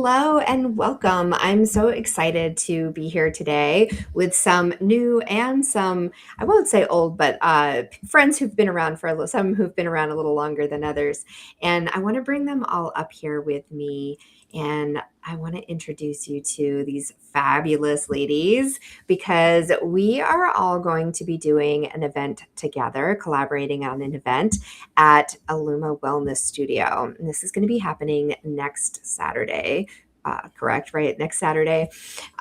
Hello and welcome. I'm so excited to be here today with some new and some, I won't say old, but friends who've been around for some who've been around a little longer than others. And I want to bring them all up here with me. And I want to introduce you to these fabulous ladies because we are all going to be doing an event together, collaborating on an event at Aluma Wellness Studio. And this is going to be happening next Saturday. Correct, right? Next Saturday.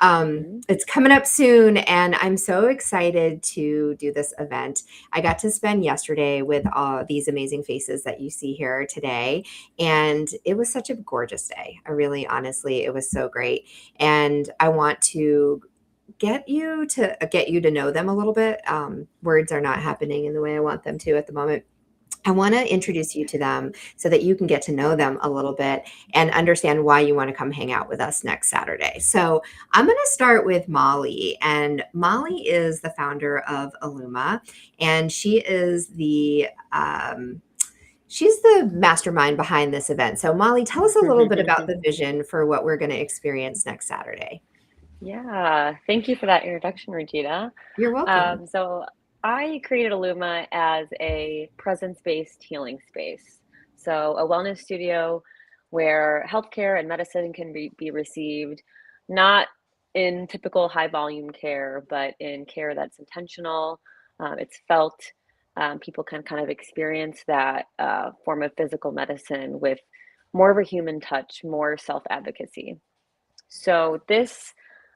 It's coming up soon, and I'm so excited to do this event. I got to spend yesterday with all these amazing faces that you see here today, and it was such a gorgeous day. I really, honestly, it was so great, and I want to get you to know them a little bit. Words are not happening in the way I want them to at the moment. I want to introduce you to them so that you can get to know them a little bit and understand why you want to come hang out with us next Saturday. So, I'm going to start with Molly. And Molly is the founder of Aluma, and she's the mastermind behind this event. So, Molly, tell us a little bit about the vision for what we're going to experience next Saturday. Yeah, thank you for that introduction, Regina. You're welcome. So I created Aluma as a presence-based healing space. So a wellness studio where healthcare and medicine can be received, not in typical high volume care, but in care that's intentional. It's felt. People can kind of experience that form of physical medicine with more of a human touch, more self-advocacy. So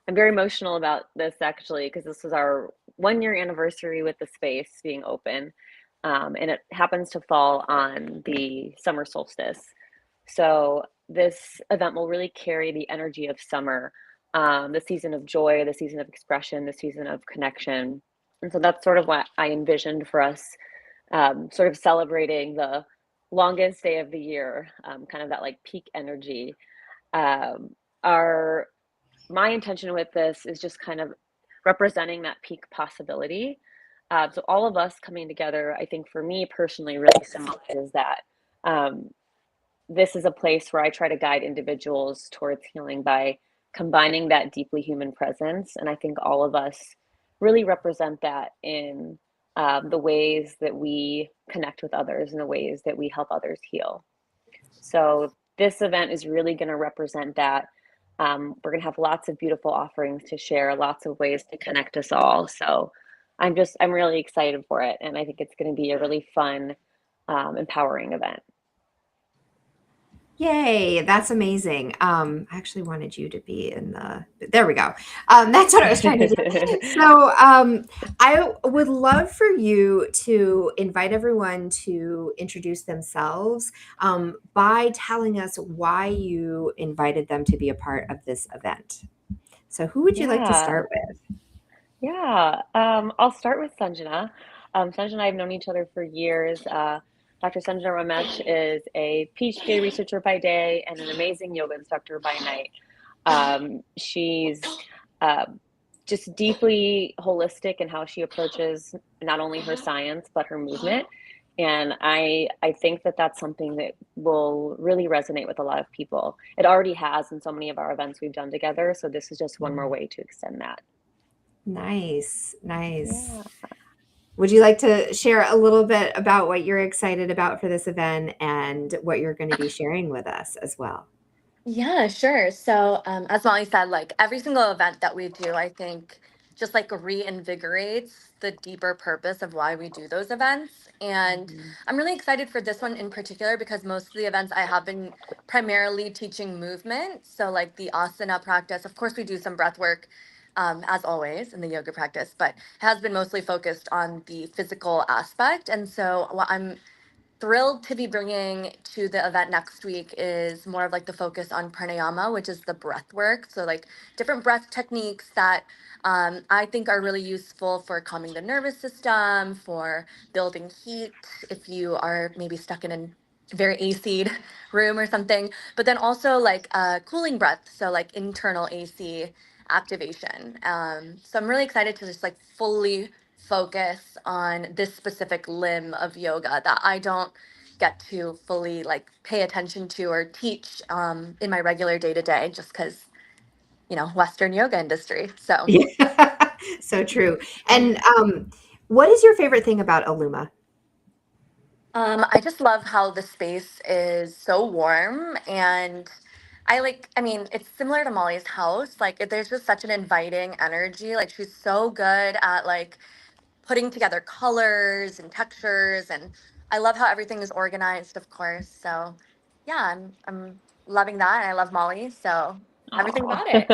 I'm very emotional about this actually, because this was our 1 year anniversary with the space being open. And it happens to fall on the summer solstice. So this event will really carry the energy of summer, the season of joy, the season of expression, the season of connection. And so that's sort of what I envisioned for us, sort of celebrating the longest day of the year, kind of that like peak energy. Um, our My intention with this is just kind of representing that peak possibility. So all of us coming together, I think for me personally, really symbolizes that. Um, this is a place where I try to guide individuals towards healing by combining that deeply human presence. And I think all of us really represent that in the ways that we connect with others and the ways that we help others heal. So this event is really going to represent that. We're going to have lots of beautiful offerings to share, lots of ways to connect us all. So I'm really excited for it. And I think it's going to be a really fun, empowering event. Yay, that's amazing. I actually wanted you to be in there we go. That's what I was trying to do. So, I would love for you to invite everyone to introduce themselves, by telling us why you invited them to be a part of this event. So, who would you like to Yeah, start with? yeah. I'll start with Sanjana. Sanjana and I have known each other for years. Dr. Sanjana Ramesh is a PhD researcher by day and an amazing yoga instructor by night. She's uh, just deeply holistic in how she approaches not only her science but her movement. And I think that that's something that will really resonate with a lot of people. It already has in so many of our events we've done together. So this is just one more way to extend that. Nice, nice. Yeah. Would you like to share a little bit about what you're excited about for this event and what you're going to be sharing with us as well? Yeah, sure. So, as Molly said, like every single event that we do, I think just like reinvigorates the deeper purpose of why we do those events. And Mhm. I'm really excited for this one in particular because most of the events I have been primarily teaching movement. So, like the asana practice, of course, we do some breath work. As always in the yoga practice, but has been mostly focused on the physical aspect. And so, what I'm thrilled to be bringing to the event next week is more of like the focus on pranayama, which is the breath work. So, like different breath techniques that I think are really useful for calming the nervous system, for building heat if you are maybe stuck in a very AC'd room or something, but then also like cooling breath. So, like internal AC activation. So, I'm really excited to just like fully focus on this specific limb of yoga that I don't get to fully like pay attention to or teach in my regular day to day, just because, Western yoga industry. So Yeah, so true. And what is your favorite thing about Aluma? I just love how the space is so warm, and I mean, it's similar to Molly's house. Like, there's just such an inviting energy. Like, she's so good at like putting together colors and textures, and I love how everything is organized, of course. So, yeah, I'm loving that, and I love Molly, so everything Aw. about it.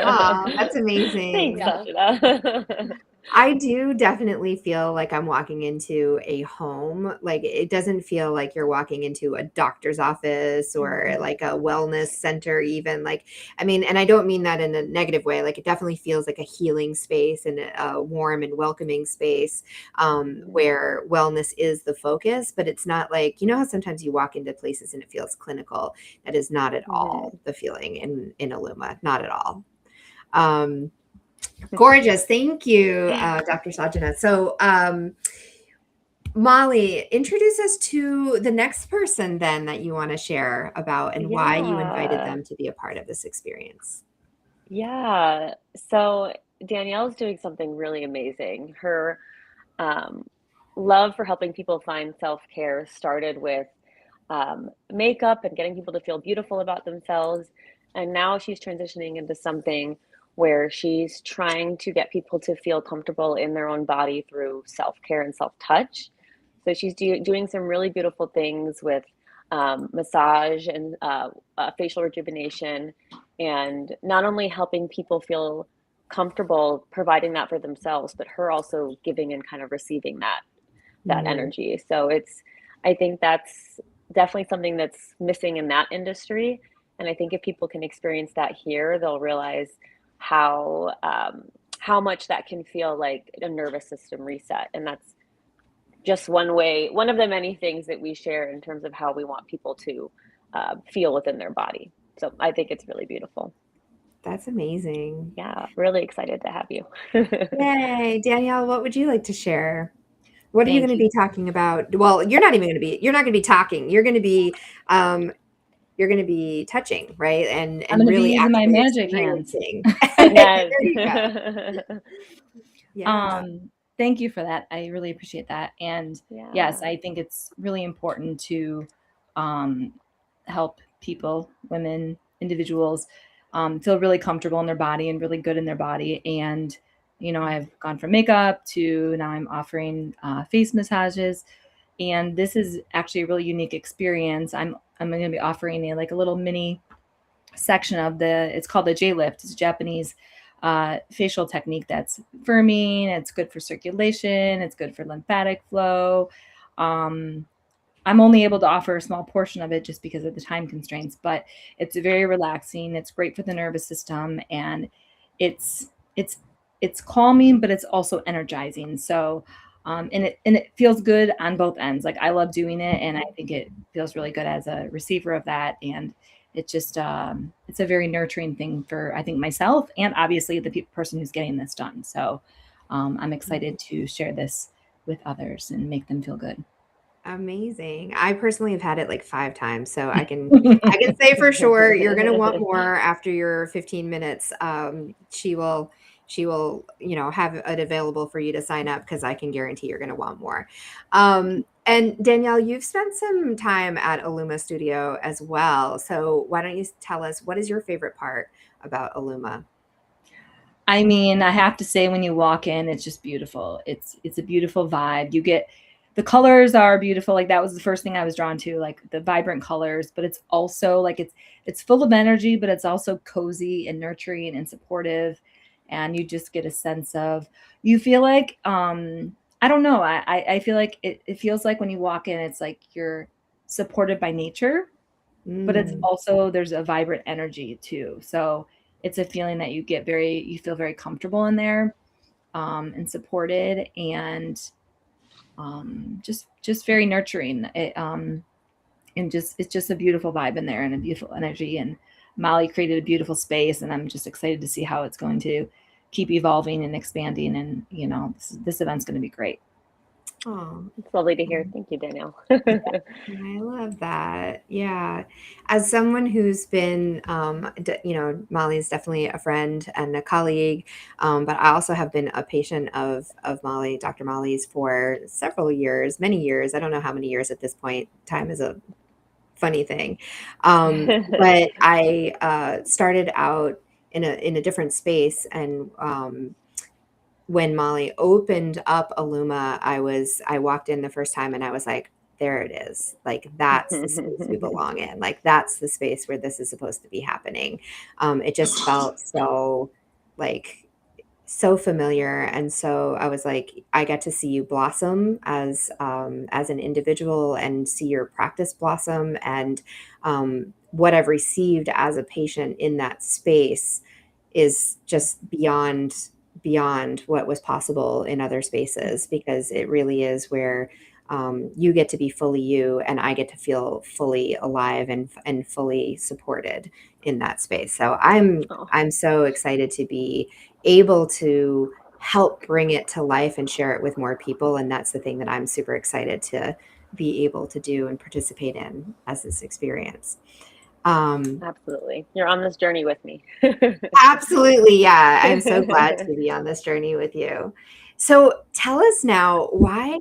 Oh, that's Thanks, amazing. Yeah. Sashida. I do definitely feel like I'm walking into a home. Like it doesn't feel like you're walking into a doctor's office or Mhm. like a wellness center, even. Like, I mean, and I don't mean that in a negative way. Like it definitely feels like a healing space and a warm and welcoming space Mhm. where wellness is the focus. But it's not like, you know how sometimes you walk into places and it feels clinical. That is not at all Mhm. the feeling in Aluma, not at all. Um, Gorgeous. Thank you, Dr. Sajana. So, Molly, introduce us to the next person then that you want to share about and why you invited Yeah. them to be a part of this experience. Yeah. So Danielle's doing something really amazing. Her um, love for helping people find self-care started with makeup and getting people to feel beautiful about themselves. And now she's transitioning into something where she's trying to get people to feel comfortable in their own body through self-care and self-touch. So she's doing some really beautiful things with massage and facial rejuvenation, and not only helping people feel comfortable providing that for themselves, but her also giving and kind of receiving that Mhm. energy. So I think that's definitely something that's missing in that industry. And I think if people can experience that here, they'll realize how how much that can feel like a nervous system reset. And that's just one of the many things that we share in terms of how we want people to feel within their body. So I think it's really beautiful. That's amazing. Yeah, really excited to have you. Yay. Danielle, what would you like to share? What are you going Thank to you. be talking about? Well, you're not going to be talking. Um, you're going to be touching, right? I'm And going to be really using my actually magic hands. experiencing. Yes. There you go. Yeah. Thank you for that. I really appreciate that. And yes, Yeah. I think it's really important to um, help people, women, individuals feel really comfortable in their body and really good in their body. And, I've gone from makeup to now I'm offering face massages. And this is actually a really unique experience. I'm going to be offering a little mini section of it's called the J lift. It's a Japanese facial technique that's firming. It's good for circulation. It's good for lymphatic flow. Um, I'm only able to offer a small portion of it just because of the time constraints, but it's very relaxing. It's great for the nervous system, and it's it's it's calming, but it's also energizing. So, and it feels good on both ends. Like I love doing it, and I think it feels really good as a receiver of that. And it just it's a very nurturing thing for I think myself and obviously the person who's getting this done. So, I'm excited to share this with others and make them feel good. Amazing. I personally have had it like 5 times, so I can say for sure you're gonna want more after your 15 minutes. She will, have it available for you to sign up because I can guarantee you're gonna want more. And Danielle, you've spent some time at Aluma Studio as well. So why don't you tell us what is your favorite part about Aluma? I mean, I have to say when you walk in, it's just beautiful. It's a beautiful vibe. You get the colors are beautiful. Like that was the first thing I was drawn to, like the vibrant colors, but it's also like it's full of energy, but it's also cozy and nurturing and supportive. And you just get a sense of you feel like I don't know. I feel like it feels like when you walk in, it's like you're supported by nature, but it's Mm. also there's a vibrant energy too. So it's a feeling that you feel very comfortable in there and supported and just very nurturing. And just it's just a beautiful vibe in there and a beautiful energy. And Molly created a beautiful space, and I'm just excited to see how it's going to keep evolving and expanding. And this event's going to be great. Oh, It's lovely to hear. Thank you, Danielle. I love that. Yeah. As someone who's been, Molly's definitely a friend and a colleague, but I also have been a patient of Molly, Dr. Molly's, for several years, many years. I don't know how many years at this point. Time is a funny thing. But I started out in a different space, and when Molly opened up Aluma, I walked in the first time and I was like, there it is. Like, that's the space we belong in. Like, that's the space where this is supposed to be happening. It just felt so, like, so familiar. And so I was like, I get to see you blossom as an individual, and see your practice blossom, and what I've received as a patient in that space is just beyond what was possible in other spaces, because it really is where you get to be fully you, and I get to feel fully alive and fully supported in that space. So Oh, I'm so excited to be able to help bring it to life and share it with more people, and that's the thing that I'm super excited to be able to do and participate in as this experience. Um, absolutely. You're on this journey with me. Absolutely. Yeah. I'm so glad to be on this journey with you. So tell us now, why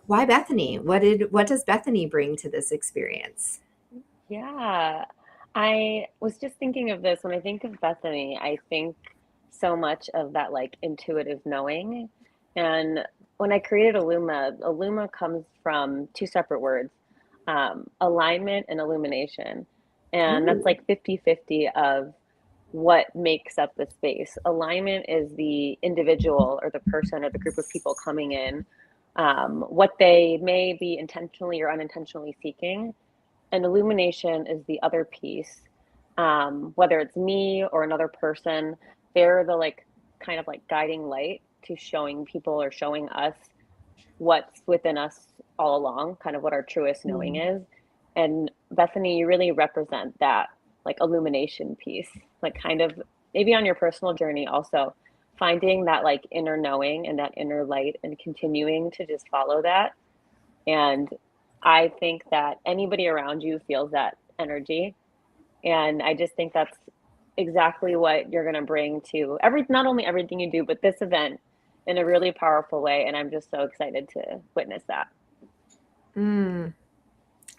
Bethany? What does Bethany bring to this experience? Yeah, I was just thinking of this when I think of Bethany. I think so much of that like intuitive knowing. And when I created Illuma, Illuma comes from two separate words, alignment and illumination. And that's Ooh. like 50-50 of what makes up the space. Alignment is the individual or the person or the group of people coming in, what they may be intentionally or unintentionally seeking. And illumination is the other piece. Whether it's me or another person, they're the like kind of like guiding light to showing people or showing us what's within us all along, kind of what our truest knowing Mm. is. And Bethany, you really represent that like illumination piece, like kind of maybe on your personal journey also finding that like inner knowing and that inner light and continuing to just follow that. And I think that anybody around you feels that energy. And I just think that's exactly what you're going to bring to not only everything you do, but this event in a really powerful way. And I'm just so excited to witness that. Mm.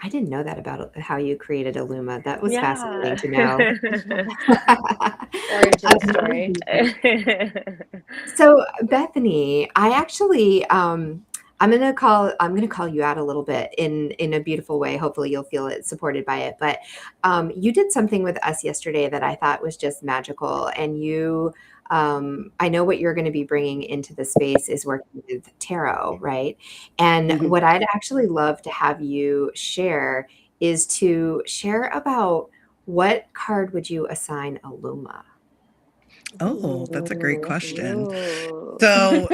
I didn't know that about how you created Illuma. That was fascinating Yeah. to know. Origin story. So Bethany, I actually I'm gonna call you out a little bit in a beautiful way. Hopefully you'll feel it supported by it. But you did something with us yesterday that I thought was just magical. And I know what you're going to be bringing into the space is working with tarot, right? And Mhm. what I'd actually love to have you share is to share about, what card would you assign Aluma? Oh, that's a great Ooh, question. ooh. So,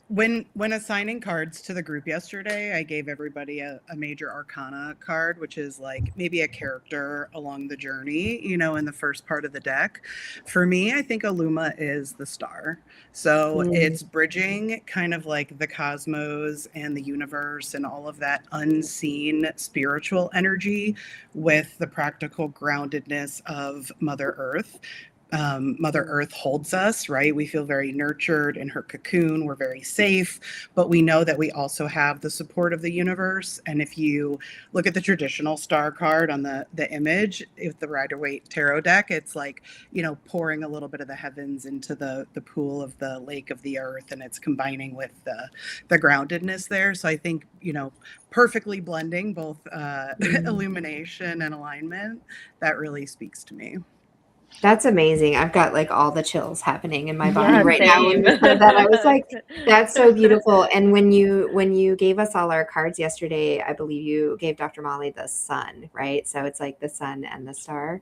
when assigning cards to the group yesterday, I gave everybody a major arcana card, which is like maybe a character along the journey, in the first part of the deck. For me, I think Aluma is the star. So Mm. it's bridging kind of like the cosmos and the universe and all of that unseen spiritual energy with the practical groundedness of Mother Earth. Mother Earth holds us, right? We feel very nurtured in her cocoon. We're very safe, but we know that we also have the support of the universe. And if you look at the traditional star card on the image, with the Rider-Waite tarot deck, it's like, pouring a little bit of the heavens into the pool of the lake of the earth, and it's combining with the groundedness there. So I think, perfectly blending both Mm. illumination and alignment, that really speaks to me. That's amazing. I've got like all the chills happening in my body Yeah, right now when same. you said that. I was like, that's so beautiful. And when you gave us all our cards yesterday, I believe you gave Dr. Molly the sun, right? So it's like the sun and the star.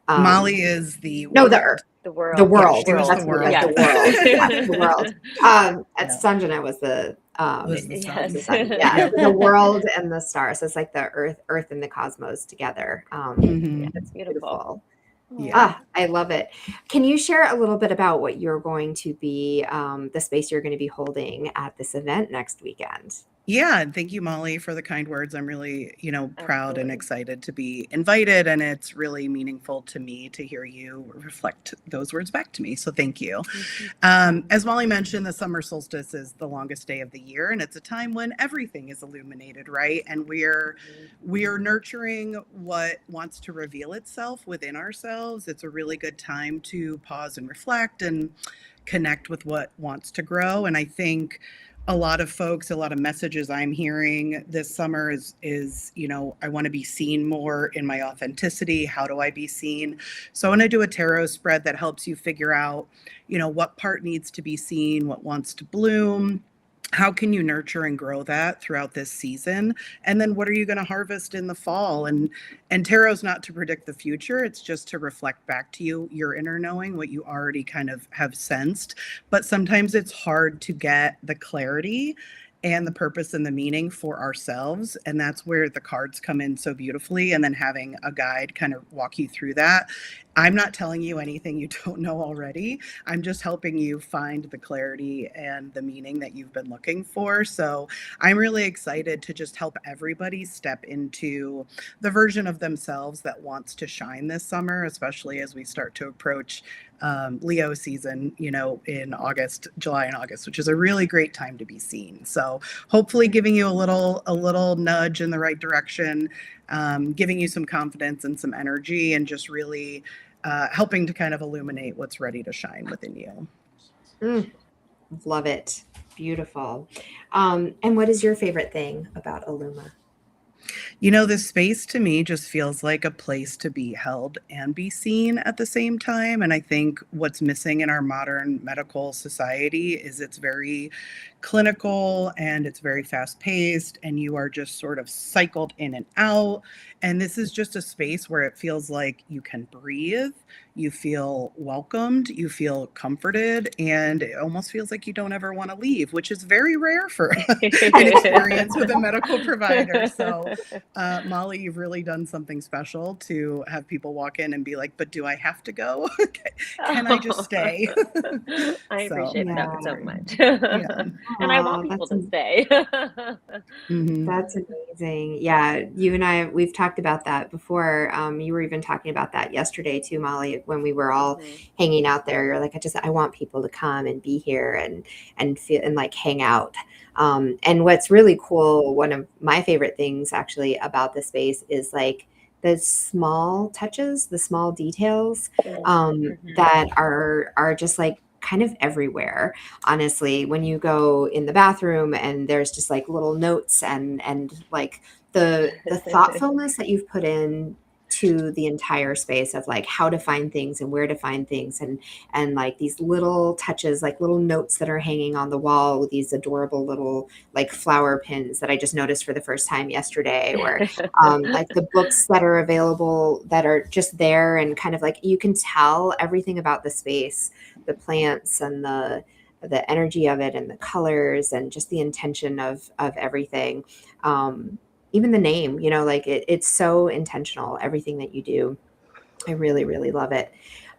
Molly is the No, the earth, world. The the world. Yeah, world. she was the World. That's what it was, world. the Yes. world. Yes, the world. At Yeah, Sanjana was was the the Yes. sun. sun. Yeah. Yep. So the world and the stars. So it's like the earth and the cosmos together. Hmm. Yeah, it's beautiful. Beautiful. Yeah. I love it. Can you share a little bit about what you're going to be, the space you're going to be holding at this event next weekend? Yeah, and thank you, Molly, for the kind words. I'm really, proud and Absolutely. excited to be invited, and it's really meaningful to me to hear you reflect those words back to me. So thank you. Mhm. As Molly mentioned, the summer solstice is the longest day of the year, and it's a time when everything is illuminated, right? And we're nurturing what wants to reveal itself within ourselves. It's a really good time to pause and reflect and connect with what wants to grow. And I think a lot of folks, a lot of messages I'm hearing this summer is I want to be seen more in my authenticity. How do I be seen? So I want to do a tarot spread that helps you figure out what part needs to be seen, what wants to bloom, how can you nurture and grow that throughout this season, and then what are you going to harvest in the fall. And tarot's not to predict the future, it's just to reflect back to you your inner knowing, what you already kind of have sensed. But sometimes it's hard to get the clarity and the purpose and the meaning for ourselves, and that's where the cards come in so beautifully, and then having a guide kind of walk you through that. I'm not telling you anything you don't know already. I'm just helping you find the clarity and the meaning that you've been looking for. So I'm really excited to just help everybody step into the version of themselves that wants to shine this summer, especially as we start to approach Leo season, in August, July and August, which is a really great time to be seen. So hopefully giving you a little nudge in the right direction, giving you some confidence and some energy, and just really helping to kind of illuminate what's ready to shine within you. Mm, love it. Beautiful. And what is your favorite thing about Aluma? This space to me just feels like a place to be held and be seen at the same time. And I think what's missing in our modern medical society is it's very clinical and it's very fast paced, and you are just sort of cycled in and out. And this is just a space where it feels like you can breathe, you feel welcomed, you feel comforted, and it almost feels like you don't ever want to leave, which is very rare for an experience with a medical provider. So Molly, you've really done something special to have people walk in and be like, but do I have to go? Can I just stay? I So, appreciate that Yeah. so much. yeah. And I want Oh, people to stay. Hmm. that's amazing. Yeah, you and I, we've talked about that before. You were even talking about that yesterday too, Molly, when we were all Mhm. hanging out there. You're like, I want people to come and be here and feel and like hang out. And what's really cool, one of my favorite things actually about the space is like the small touches, the small details Mhm. that are just like kind of everywhere, honestly. When you go in the bathroom and there's just like little notes and like the thoughtfulness that you've put in to the entire space of like how to find things and where to find things and like these little touches, like little notes that are hanging on the wall with these adorable little like flower pins that I just noticed for the first time yesterday, or like the books that are available that are just there, and kind of like you can tell everything about the space, the plants and the energy of it and the colors and just the intention of everything. Even the name, like it's so intentional, everything that you do. I really, really love it.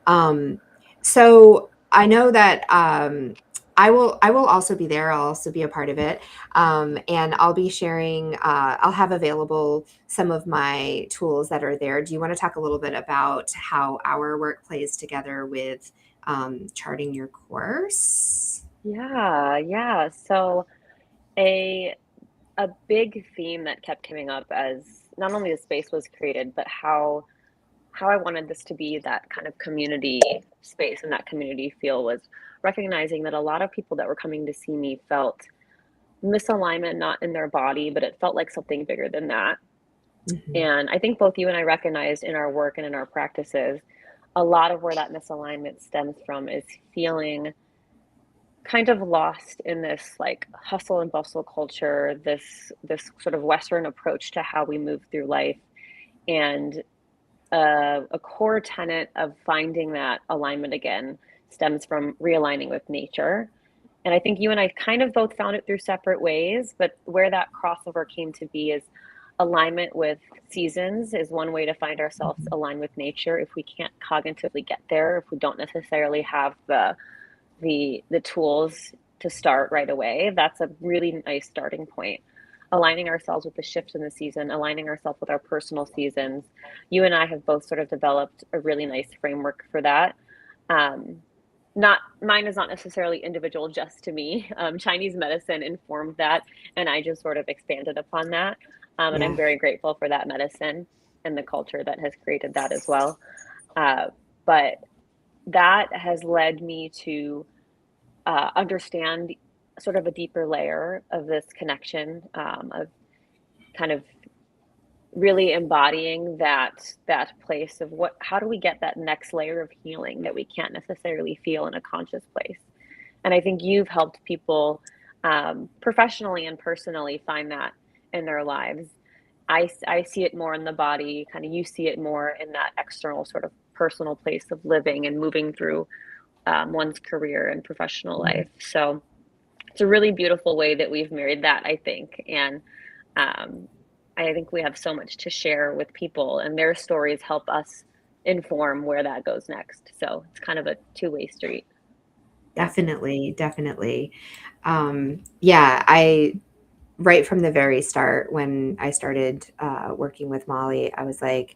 Um, so I know that I will also be there. I'll also be a part of it. And I'll be sharing, I'll have available some of my tools that are there. Do you want to talk a little bit about how our work plays together with charting your course? Yeah, yeah. So a a big theme that kept coming up as not only the space was created, but how I wanted this to be that kind of community space and that community feel was recognizing that a lot of people that were coming to see me felt misalignment, not in their body, but it felt like something bigger than that. Mhm. And I think both you and I recognized in our work and in our practices, a lot of where that misalignment stems from is feeling kind of lost in this like hustle and bustle culture, this sort of Western approach to how we move through life. And a core tenet of finding that alignment again stems from realigning with nature. And I think you and I kind of both found it through separate ways, but where that crossover came to be is alignment with seasons is one way to find ourselves aligned with nature. If we can't cognitively get there, if we don't necessarily have the tools to start right away, that's a really nice starting point. Aligning ourselves with the shift in the season, aligning ourselves with our personal seasons. You and I have both sort of developed a really nice framework for that. Not mine is not necessarily individual just to me. Chinese medicine informed that, and I just sort of expanded upon that. And I'm Yeah. very grateful for that medicine and the culture that has created that as well. But that has led me to understand sort of a deeper layer of this connection, of kind of really embodying that place of how do we get that next layer of healing that we can't necessarily feel in a conscious place. And I think you've helped people professionally and personally find that in their lives. I see it more in the body, kind of you see it more in that external sort of personal place of living and moving through one's career and professional life. So it's a really beautiful way that we've married that, I think. And um, I think we have so much to share with people, and their stories help us inform where that goes next. So it's kind of a two-way street. Definitely, definitely. Yeah, I right from the very start when I started working with Molly, I was like,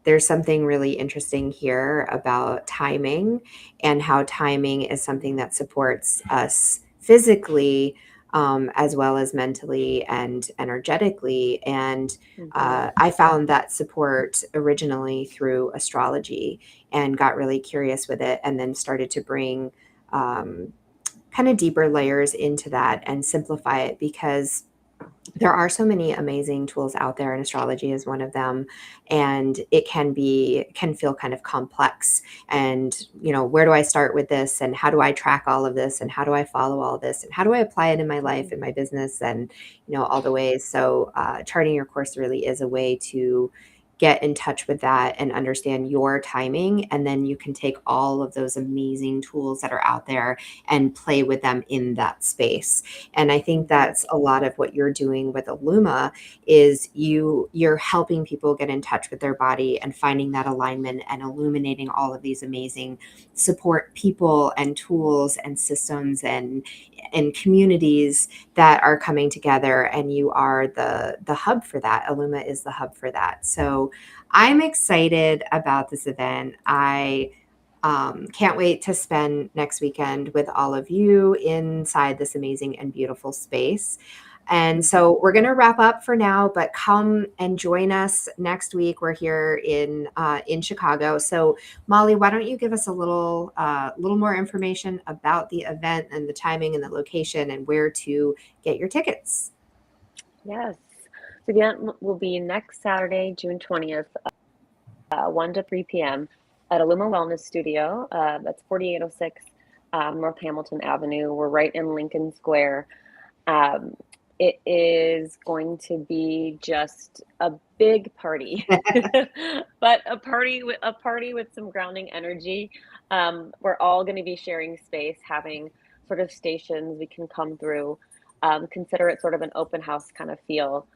there's something really interesting here about timing and how timing is something that supports us physically, as well as mentally and energetically. And I found that support originally through astrology and got really curious with it, and then started to bring um, kind of deeper layers into that and simplify it, because there are so many amazing tools out there, and astrology is one of them, and it can feel kind of complex. And where do I start with this, and how do I track all of this, and how do I follow all this, and how do I apply it in my life, in my business, and all the ways. So charting your course really is a way to get in touch with that and understand your timing, and then you can take all of those amazing tools that are out there and play with them in that space. And I think that's a lot of what you're doing with Aluma, is you're helping people get in touch with their body and finding that alignment and illuminating all of these amazing support people and tools and systems and communities that are coming together, and you are the hub for that. Aluma is the hub for that. So I'm excited about this event. I can't wait to spend next weekend with all of you inside this amazing and beautiful space. And so we're going to wrap up for now, but come and join us next week. We're here in Chicago. So Molly, why don't you give us a little more information about the event and the timing and the location and where to get your tickets? Yes. So the event will be next Saturday, June 20th, 1 to 3 p.m. at Aluma Wellness Studio. That's 4806 North Hamilton Avenue. We're right in Lincoln Square. It is going to be just a big party, but a party with some grounding energy. We're all going to be sharing space, having sort of stations we can come through. Consider it sort of an open house kind of feel.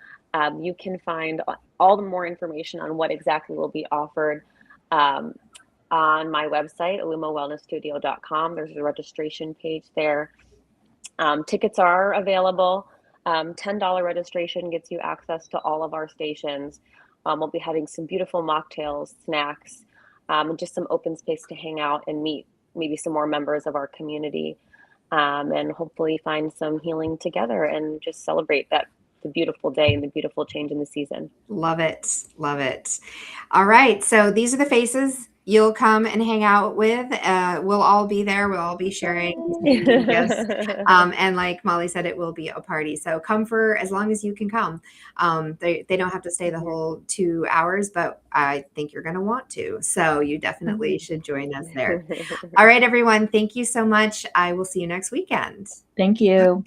You can find all the more information on what exactly will be offered on my website, alumawellnessstudio.com. There's a registration page there. Tickets are available. $10 registration gets you access to all of our stations. We'll be having some beautiful mocktails, snacks, and just some open space to hang out and meet maybe some more members of our community, and hopefully find some healing together and just celebrate the beautiful day and the beautiful change in the season. Love it. Love it. All right. So these are the faces you'll come and hang out with. We'll all be there. We'll all be sharing gifts. And like Molly said, it will be a party. So come for as long as you can come. They don't have to stay the whole 2 hours, but I think you're going to want to. So you definitely should join us there. All right, everyone. Thank you so much. I will see you next weekend. Thank you.